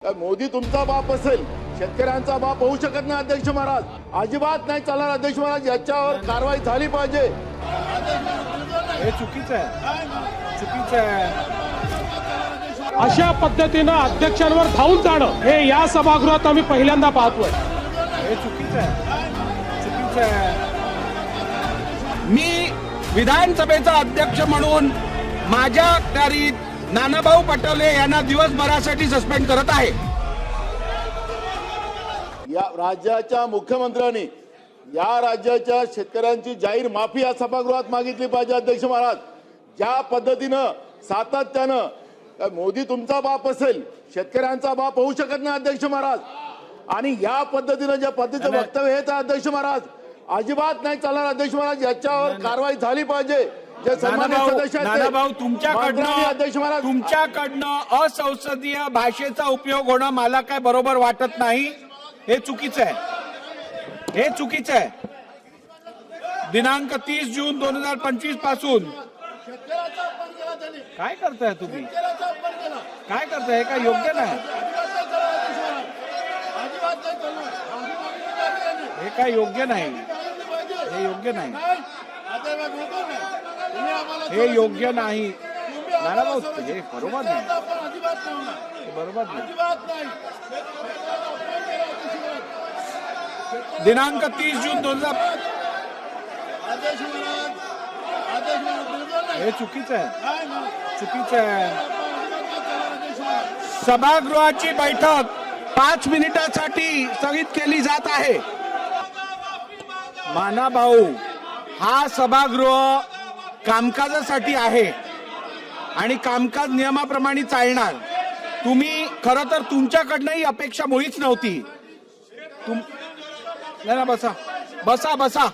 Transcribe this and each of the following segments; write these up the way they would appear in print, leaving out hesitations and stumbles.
मोदी तुमचा बाप असेल, शेतकऱ्यांचा बाप होऊ शकत नाही अध्यक्ष महाराज, अजिबात नाही चालणार अध्यक्ष महाराज, याच्यावर कारवाई झाली पाहिजे। हे चुकीचं आहे, चुकीचं आहे। अशा पद्धतीनं अध्यक्षांवर धावून जाणं हे या सभागृहात आम्ही पहिल्यांदा पाहतोय। हे चुकीचं आहे, चुकीचं आहे। मी विधानसभेचा अध्यक्ष म्हणून माझ्या अखत्यारीत नानाभाऊ पटोले यांना दिवसभरासाठी सस्पेंड करत आहे। या राज्याच्या मुख्यमंत्र्यांनी या राज्याच्या शेतकऱ्यांची जाहीर माफी या सभागृहात मागितली पाहिजे अध्यक्ष महाराज। ज्या पद्धतीनं सातत्यानं मोदी तुमचा बाप असेल, शेतकऱ्यांचा बाप होऊ शकत नाही अध्यक्ष महाराज, आणि या पद्धतीनं ज्या पद्धतीचं वक्तव्य हेच अध्यक्ष महाराज, अजिबात नाही चालणार अध्यक्ष महाराज, याच्यावर कारवाई झाली पाहिजे। जे सन्मानित सदस्य नानाभाऊ तुमच्याकडनं असंसदीय भाषेचा उपयोग होणं मला काय बरोबर वाटत नाही। हे चुकीचं आहे, हे चुकीचं आहे। दिनांक 30 जून 2025 पासून काय करताय तुम्ही, काय करताय? हे काय योग्य नाही, हे काय योग्य नाही, हे योग्य नाही, हे योग्य नाही। नानाभाऊ हे बरोबर नाही, बरोबर नाही। दिनांक 30 जून 2000 हे चुकीचं आहे, चुकीचं आहे। सभागृहाची बैठक 5 मिनिटांसाठी स्थगित केली जात आहे। नानाभाऊ, हा सभागृह कामकाजासाठी आहे आणि कामकाज नियमाप्रमाणे चालणार। तुम्ही खरं तर तुमच्याकडनं ही अपेक्षा मुळीच नव्हती। नाही, बसा बसा बसा।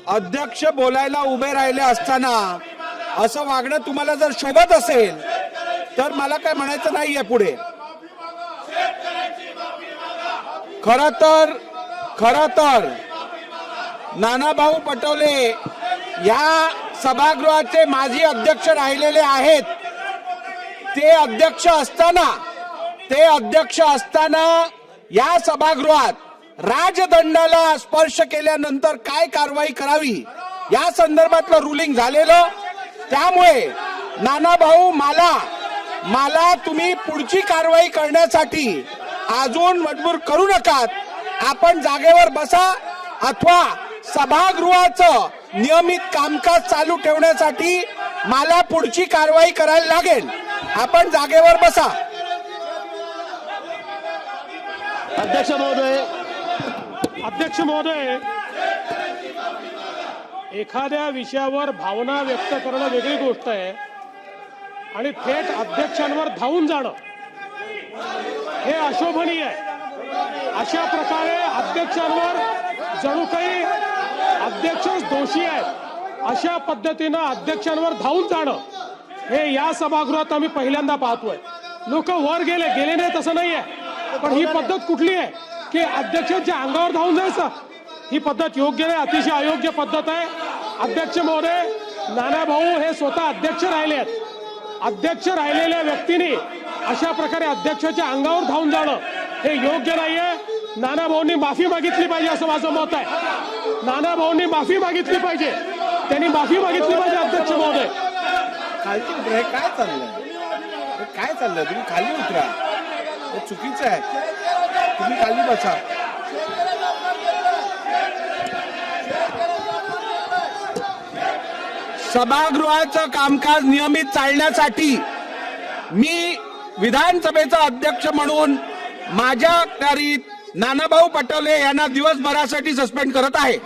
अध्यक्ष बोलायला उभे राहिले असताना असं वागणं तुम्हाला जर शोभत असेल तर मला काय म्हणायचं नाहीये पुढे। खरं तर नानाभाऊ पटोले या सभागृहाचे माजी अध्यक्ष राहिलेले आहेत। ते अध्यक्ष असताना या सभागृहात राजदंडाला स्पर्श केल्यानंतर काय कारवाई करावी या संदर्भातलं रुलिंग झालेलं। त्यामुळे नानाभाऊ, मला तुम्ही पुढची कारवाई करण्यासाठी अजून मजबूर करू नका। आपण जागेवर बसा अथवा सभागृहाचं नियमित कामकाज चालू ठेवण्यासाठी मला पुढची कारवाई करायला लागेल। आपण जागेवर बसा। अध्यक्ष महोदय, एखाद्या विषयावर भावना व्यक्त करणं वेगळी गोष्ट आहे आणि थेट अध्यक्षांवर धावून जाणं हे अशोभनीय आहे। अशा प्रकारे अध्यक्षांवर जणू काही अध्यक्षच दोषी आहेत, अशा पद्धतीनं अध्यक्षांवर धावून जाणं हे या सभागृहात आम्ही पहिल्यांदा पाहतोय। लोक वर गेले नाही तसं नाहीये, पण ही पद्धत कुठली आहे की अध्यक्षांच्या अंगावर धावून जायचं? ही पद्धत योग्य नाही, अतिशय अयोग्य पद्धत आहे। अध्यक्ष महोदय, नानाभाऊ हे स्वतः अध्यक्ष राहिले आहेत। अध्यक्ष राहिलेल्या व्यक्तीने अशा प्रकारे अध्यक्षाच्या अंगावर धावून जाणं हे योग्य नाहीये। नानाभाऊंनी माफी मागितली पाहिजे असं माझं मत आहे। नानाभाऊंनी माफी मागितली पाहिजे, त्यांनी माफी मागितली पाहिजे। अध्यक्ष महोदय, खालची उतरा। हे काय चाललंय, हे काय चाललंय? तुम्ही खाली उतरा, हे चुकीचं आहे। तुम्ही खाली बसा। सभागृहाचं कामकाज नियमित चालण्यासाठी मी विधानसभेचा अध्यक्ष म्हणून माझ्या अखत्यारीत नानाभाऊ पटोले यांना दिवसभरासाठी सस्पेंड करत आहे।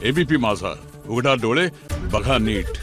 एबीपी माझा, उघडा डोळे बघा नीट।